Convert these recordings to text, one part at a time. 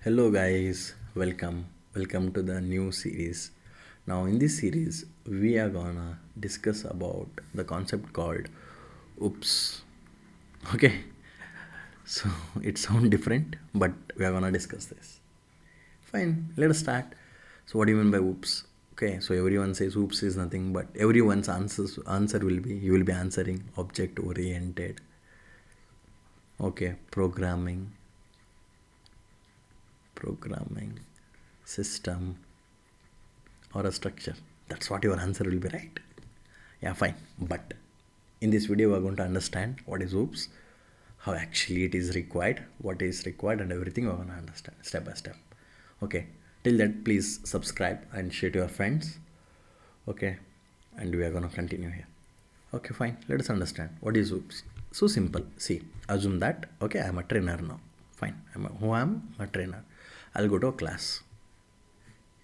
Hello guys, welcome to the new series. Now in this series we are gonna discuss about the concept called oops. Okay, so it sounds different, but we are gonna discuss this. Fine, let us start. So what do you mean by oops? Okay, so everyone says oops is nothing, but everyone's answer will be you will be answering object oriented. Okay, programming system or a structure. That's what your answer will be, right? Yeah, fine. But in this video we're going to understand what is oops, how actually it is required, what is required, and everything we're going to understand step by step. Okay, till that please subscribe and share to your friends. Okay, and we are going to continue here. Okay, fine, let us understand what is oops. So simple. See, assume that okay, I'm a trainer now. Fine, I'm a trainer. I'll go to a class.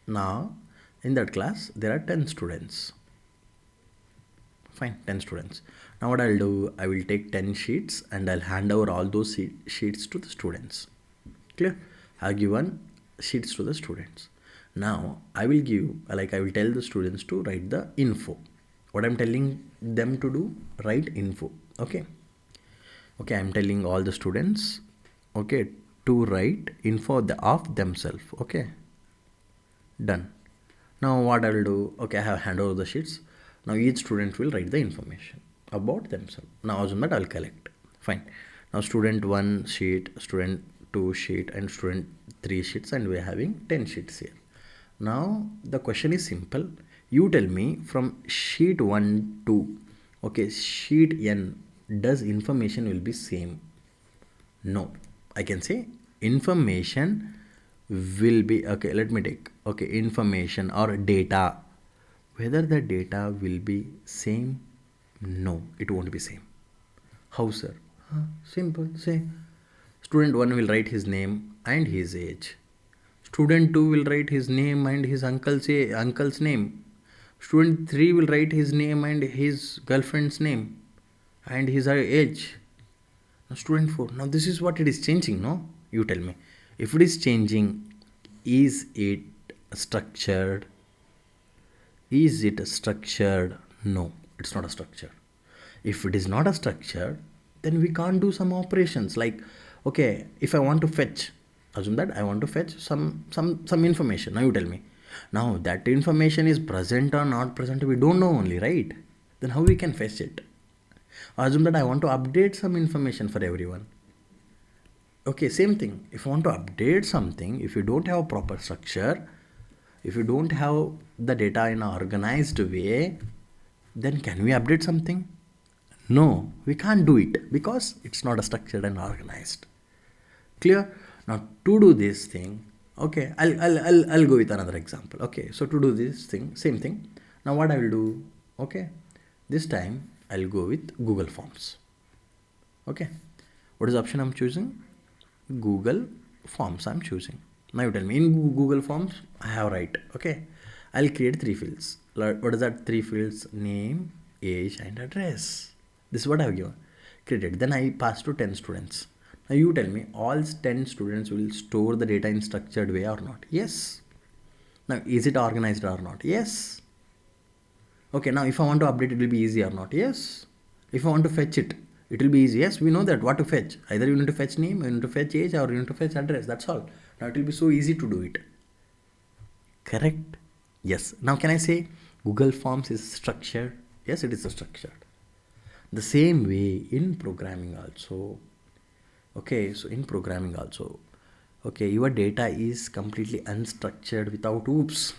Now in that class there are 10 students. Fine, 10 students. Now what I'll do, I will take 10 sheets and I'll hand over all those sheets to the students. Clear? I've given sheets to the students. Now I will tell the students to write the info. What I'm telling them to do, write info. Okay, I'm telling all the students, okay, to write info of themselves. Okay, done. Now what I will do, okay, I have hand over the sheets. Now each student will write the information about themselves. Now assume that I'll collect. Fine. Now student 1 sheet, student 2 sheet, and student 3 sheets, and we're having 10 sheets here. Now the question is simple. You tell me from sheet 1 to okay sheet n, does information will be same? No. I can say information will be okay. Let me take okay information or data. Whether the data will be same? No, it won't be same. How, sir? Simple. Say student 1 will write his name and his age. Student 2 will write his name and his uncle's name. Student 3 will write his name and his girlfriend's name and his age. Now student 4. Now this is what it is changing, no? You tell me. If it is changing, is it structured? Is it structured? No, it's not a structure. If it is not a structure, then we can't do some operations like, okay, if I want to fetch, assume that I want to fetch some information. Now you tell me. Now that information is present or not present, we don't know only, right? Then how we can fetch it? Assume that I want to update some information for everyone. Okay, same thing. If you want to update something, if you don't have a proper structure, if you don't have the data in an organized way, then can we update something? No, we can't do it because it's not a structured and organized. Clear? Now to do this thing, okay, I'll go with another example. Okay, so to do this thing, same thing. Now what I will do, okay, this time I'll go with Google Forms. Okay, what is the option I'm choosing? Google Forms I'm choosing. Now you tell me, in Google Forms I have right. Okay, I'll create 3 fields. What is that 3 fields? Name, age, and address. This is what I have given. Created. Then I pass to 10 students. Now you tell me, all 10 students will store the data in structured way or not? Yes. Now is it organized or not? Yes. Okay, now if I want to update, it will be easy or not? Yes. If I want to fetch it, it will be easy. Yes, we know that what to fetch. Either you need to fetch name, you need to fetch age, or you need to fetch address. That's all. Now it will be so easy to do it. Correct? Yes. Now can I say Google Forms is structured? Yes, it is structured. The same way in programming also. Okay, so in programming also, okay, your data is completely unstructured without oops.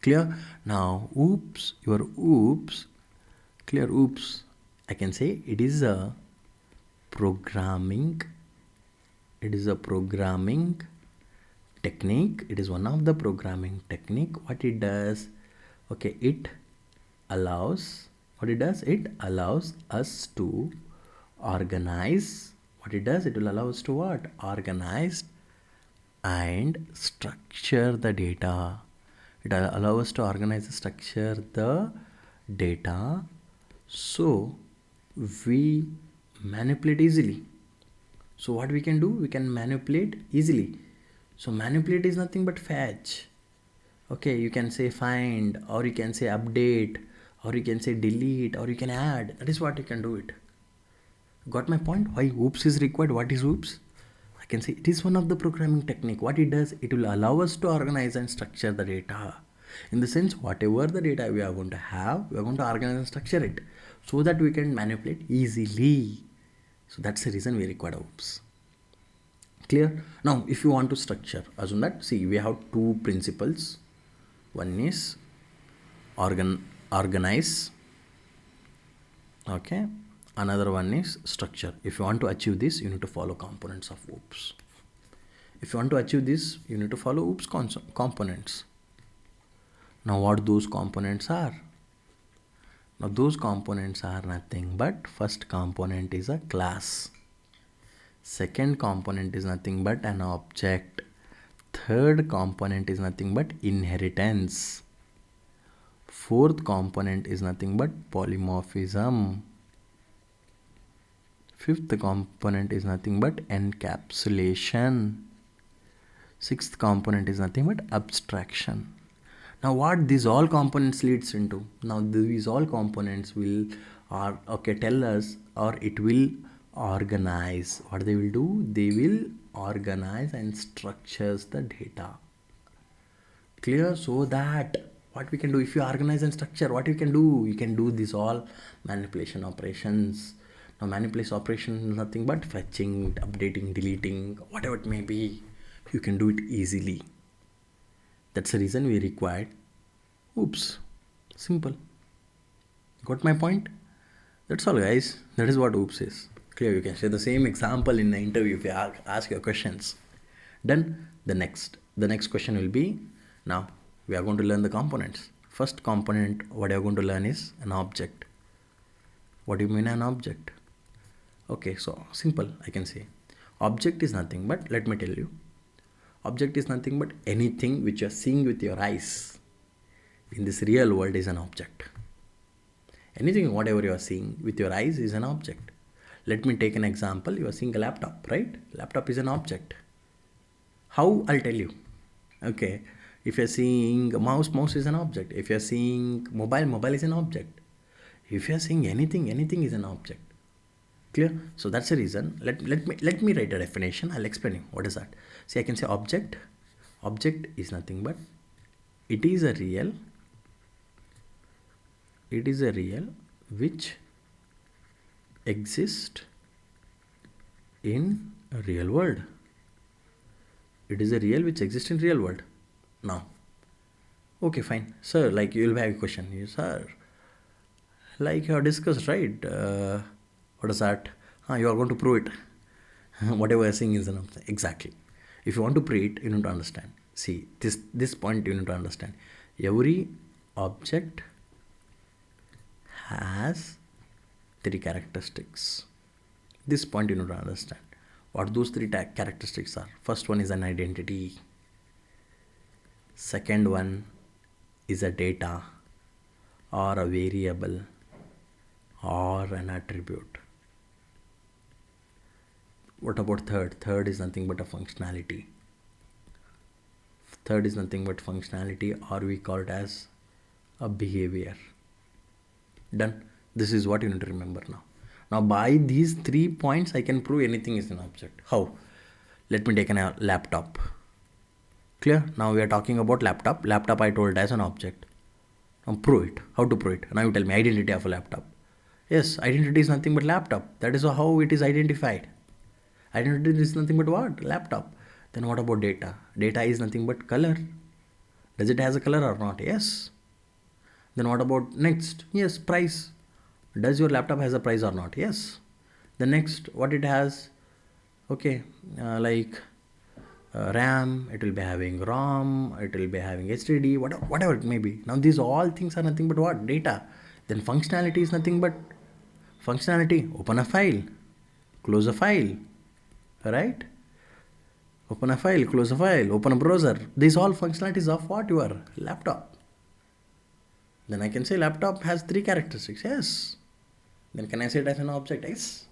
Clear? Now oops, your oops, clear oops, I can say it is a programming, technique. It is one of the programming technique. What it does, okay, it allows us to organize. What it does, it will allow us to what? Organize and structure the data. It allows us to organize and structure the data so we manipulate easily. So what we can do, we can manipulate easily. So manipulate is nothing but fetch. Okay, you can say find, or you can say update, or you can say delete, or you can add. That is what you can do it. Got my point? Why oops is required? What is oops? I can say it is one of the programming technique. What it does, it will allow us to organize and structure the data. In the sense, whatever the data we are going to have, we are going to organize and structure it so that we can manipulate easily. So that's the reason we require oops. Clear? Now, if you want to structure, assume that, see, we have two principles. One is organize, okay, another one is structure. If you want to achieve this, you need to follow components of oops. If you want to achieve this, you need to follow oops components. Now what those components are? Now those components are nothing but, first component is a class, second component is nothing but an object, third component is nothing but inheritance, fourth component is nothing but polymorphism, fifth component is nothing but encapsulation, sixth component is nothing but abstraction. Now what these all components leads into? Now these all components will tell us, or it will organize. What they will do? They will organize and structures the data. Clear? So that what we can do, if you organize and structure, what you can do? You can do these all manipulation operations. Now manipulation operation is nothing but fetching, updating, deleting, whatever it may be. You can do it easily. That's the reason we required oops. Simple. Got my point? That's all, guys. That is what oops is. Clear? You can share the same example in the interview if you ask your questions. Then the next question will be, now we are going to learn the components. First component what you are going to learn is an object. What do you mean an object? Okay, so simple, I can say object is nothing but, let me tell you, object is nothing but anything which you are seeing with your eyes in this real world is an object. Anything, whatever you are seeing with your eyes is an object. Let me take an example. You are seeing a laptop, right? Laptop is an object. How? I'll tell you. Okay. If you're seeing a mouse is an object. If you're seeing mobile is an object. If you're seeing anything is an object. Clear? So that's the reason. Let me write a definition. I'll explain you. What is that? See, I can say object. Object is nothing but, it is a real which exists in a real world. It is a real which exists in real world. Now, okay, fine, sir. Like you will have a question, yes, sir. Like you have discussed, right? What is that? You are going to prove it. Whatever I am saying is an object. Exactly. If you want to prove it, you need to understand. See, this point you need to understand. Every object has three characteristics. This point you need to understand. What those three characteristics are. First one is an identity. Second one is a data or a variable or an attribute. What about third? Third is nothing but a functionality. Third is nothing but functionality, or we call it as a behavior. Done. This is what you need to remember now. Now by these 3 points I can prove anything is an object. How? Let me take a laptop. Clear? Now we are talking about laptop. Laptop I told as an object. Now prove it. How to prove it? Now you tell me identity of a laptop. Yes, identity is nothing but laptop. That is how it is identified. Identity is nothing but what? Laptop. Then what about data? Data is nothing but color. Does it has a color or not? Yes. Then what about next? Yes, price. Does your laptop has a price or not? Yes. The next, what it has? Okay, RAM, it will be having ROM, it will be having HDD, whatever it may be. Now these all things are nothing but what? Data. Then functionality is nothing but functionality. Open a file, close a file, right? Open a file, close a file, open a browser. These all functionalities of what? Your laptop. Then I can say laptop has 3 characteristics. Yes. Then can I say it as an object? Yes.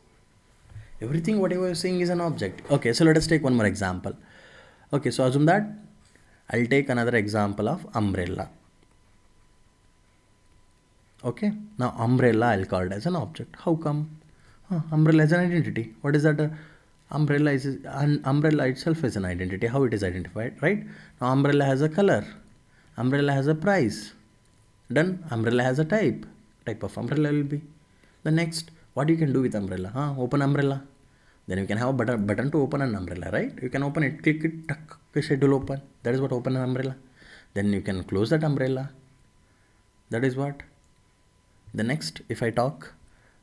Everything whatever you're saying is an object. Okay, so let us take one more example. Okay, so assume that I'll take another example of umbrella. Okay, now umbrella I'll call it as an object. How come? Umbrella is an identity. What is that? Umbrella is an umbrella itself is an identity. How it is identified, right? Now umbrella has a color. Umbrella has a price. Done. Umbrella has a type. Type of umbrella will be. The next, what you can do with umbrella? Open umbrella. Then you can have a button to open an umbrella, right? You can open it, click it, tuck, schedule open. That is what open an umbrella. Then you can close that umbrella. That is what. The next, if I talk,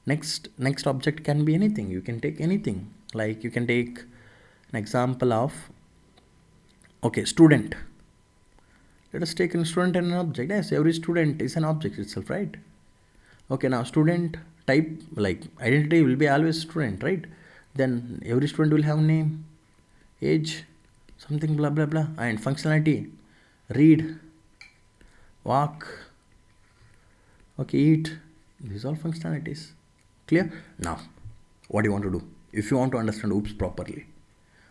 next object can be anything. You can take anything. Like you can take an example of, okay, student. Let us take a student and an object. Yes, every student is an object itself, right? Okay, now student type, like identity will be always student, right? Then every student will have name, age, something blah blah blah, and functionality, read, walk, okay, eat. These are all functionalities. Clear? Now, what do you want to do? If you want to understand OOPS properly,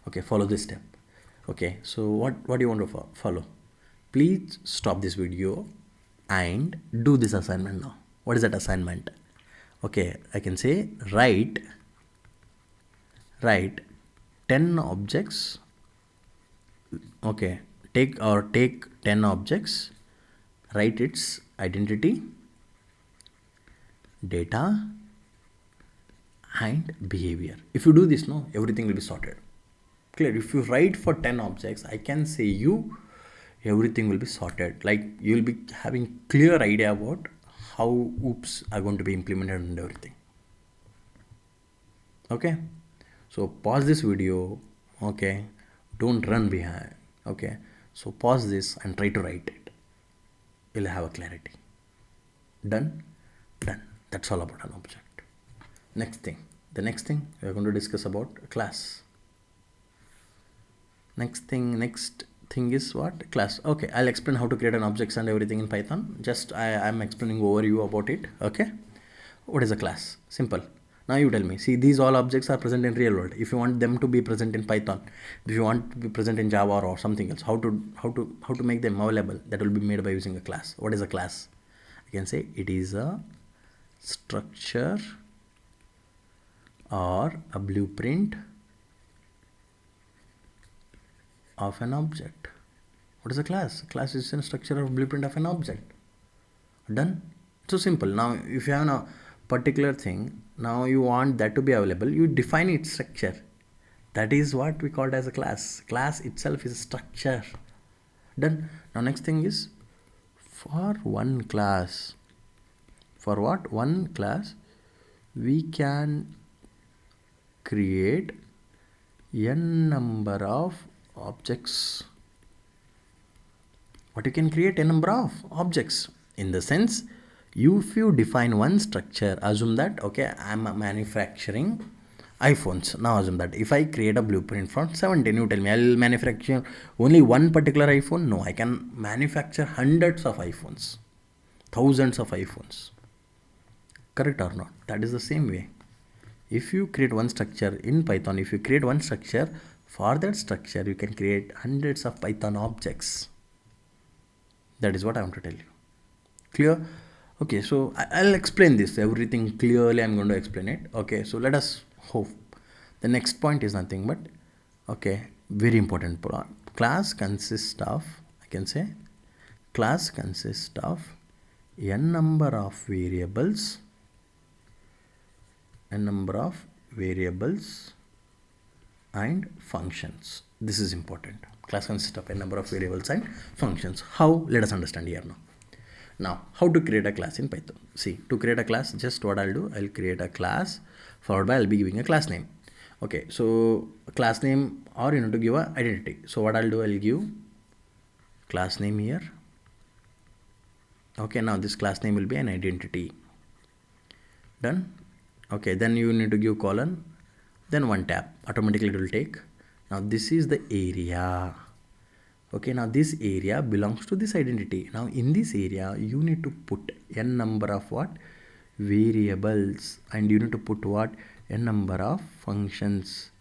okay, follow this step. Okay, so what do you want to follow? Please stop this video and do this assignment now. What is that assignment? Okay, I can say write 10 objects. Okay, take 10 objects, write its identity, data, and behavior. If you do this, no, everything will be sorted. Clear? If you write for 10 objects, I can say you everything will be sorted. Like you will be having clear idea about how OOPS are going to be implemented and everything. Okay, so pause this video. Okay, don't run behind. Okay, so pause this and try to write it. You'll have a clarity. Done. That's all about an object. The next thing we are going to discuss about a class. Next thing is what? Class. Okay, I'll explain how to create an objects and everything in Python. Just I'm explaining overview about it. Okay, what is a class? Simple. Now you tell me. See, these all objects are present in real world. If you want them to be present in Python, if you want to be present in Java or something else, how to make them available? That will be made by using a class. What is a class? I can say it is a structure or a blueprint of an object. What is a class? Class is a structure or blueprint of an object. Done. So simple. Now if you have a particular thing, now you want that to be available, you define its structure. That is what we called as a class. Class itself is a structure. Done. Now next thing is, for one class, for what? One class, we can create n number of objects. What you can create? A number of objects. In the sense, if you define one structure, assume that, okay, I'm manufacturing iPhones. Now assume that if I create a blueprint for 17, you tell me I'll manufacture only one particular iPhone. No, I can manufacture hundreds of iPhones, thousands of iPhones. Correct or not? That is the same way. If you create one structure in Python, if you create one structure, for that structure you can create hundreds of Python objects. That is what I want to tell you. Clear? Okay, so I'll explain this everything clearly. I'm going to explain it. Okay, so let us hope. The next point is nothing but, okay, very important point. Class consists of, I can say, class consists of n number of variables, and functions. This is important. Class consists of a number of variables and functions. How? Let us understand here now. Now, how to create a class in Python? See, to create a class, just what I'll do, I'll create a class, followed by I'll be giving a class name. Okay, so a class name, or you need to give a identity. So what I'll do, I'll give class name here. Okay, now this class name will be an identity. Done. Okay, then you need to give colon, then one tab. Automatically it will take. Now this is the area. Okay, now this area belongs to this identity. Now in this area, you need to put n number of what? Variables. And you need to put what? N number of functions.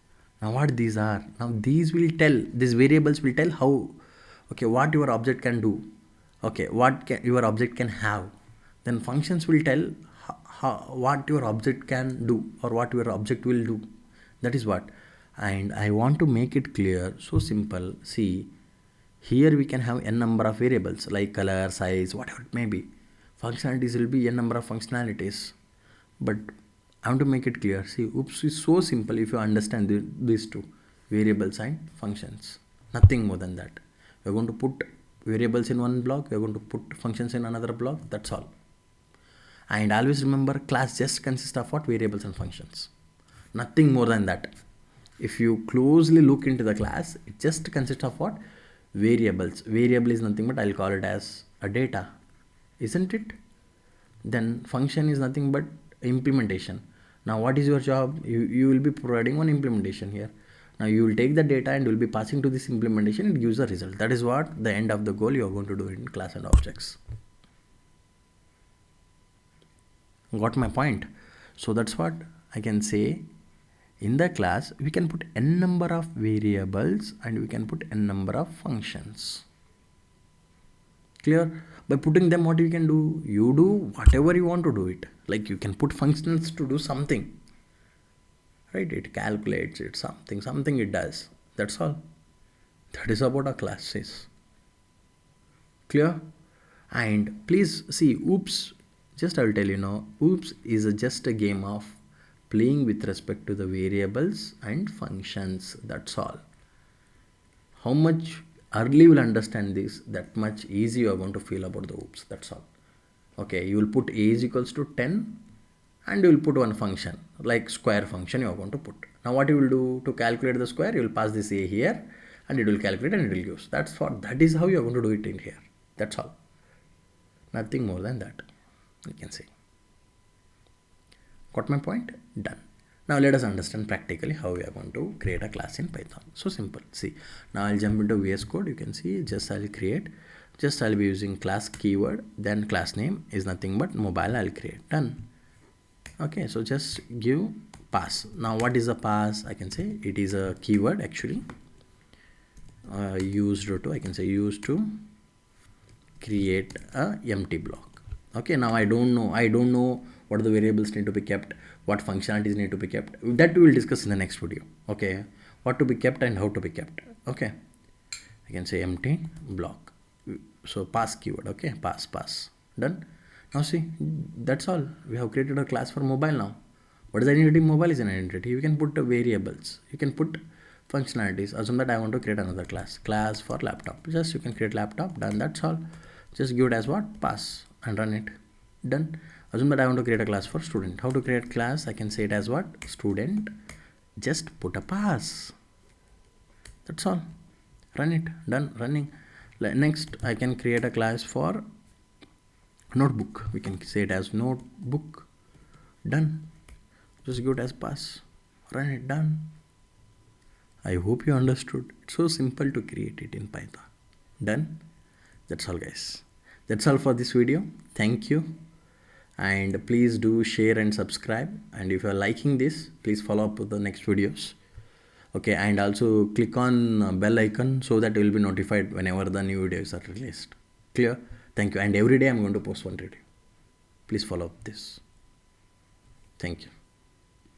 Now what these are? Now these variables will tell how, okay, what your object can do, okay, your object can have. Then functions will tell what your object can do or what your object will do. That is what. And I want to make it clear, so simple. See, here we can have n number of variables like color, size, whatever it may be. Functionalities will be n number of functionalities. But I want to make it clear. See, OOPS is so simple if you understand these two, variables and functions. Nothing more than that. We're going to put variables in one block, we're going to put functions in another block, that's all. And always remember, class just consists of what? Variables and functions. Nothing more than that. If you closely look into the class, it just consists of what? Variables. Variable is nothing but I'll call it as a data, isn't it? Then function is nothing but implementation. Now what is your job? You will be providing one implementation here. Now you will take the data and you will be passing to this implementation. It gives a result. That is what the end of the goal you are going to do in class and objects. Got my point? So that's what I can say. In the class we can put n number of variables and we can put n number of functions. Clear? By putting them, what you can do? You do whatever you want to do it. Like you can put functions to do something, right? It calculates it, something it does. That's all. That is about a class is. Clear? And please see, OOPS, just I will tell you now, OOPS is just a game of playing with respect to the variables and functions. That's all. How much early you will understand this, that much easy you are going to feel about the OOPS. That's all. Okay, you will put a is equals to 10 and you will put one function like square function you are going to put. Now what you will do to calculate the square? You will pass this a here and it will calculate and it will use. That is how you are going to do it in here. That's all. Nothing more than that. You can see. Got my point? Done. Now let us understand practically how we are going to create a class in Python. So simple. See, now I'll jump into VS Code. You can see, I'll be using class keyword, then class name is nothing but mobile. I'll create. Done. Okay, so just give pass. Now what is a pass? I can say it is a keyword actually. Used to create a empty block. Okay, now I don't know what the variables need to be kept, what functionalities need to be kept. That we will discuss in the next video. Okay, what to be kept and how to be kept. Okay, I can say empty block. So pass keyword. Okay, pass. Done. Now see, that's all. We have created a class for mobile now. What is identity? Mobile is an identity. You can put variables. You can put functionalities. Assume that I want to create another class for laptop. Just you can create laptop. Done. That's all. Just give it as what? Pass and run it. Done. Assume that I want to create a class for student. How to create class? I can say it as what? Student. Just put a pass. That's all. Run it. Done. Running. Next, I can create a class for notebook. We can say it as notebook. Done. Just give it as pass. Run it. Done. I hope you understood. It's so simple to create it in Python. Done. That's all, guys. That's all for this video. Thank you. And please do share and subscribe. And if you are liking this, please follow up with the next videos. Okay, and also click on bell icon so that you will be notified whenever the new videos are released. Clear? Thank you. And every day I'm going to post one video. Please follow up this. Thank you.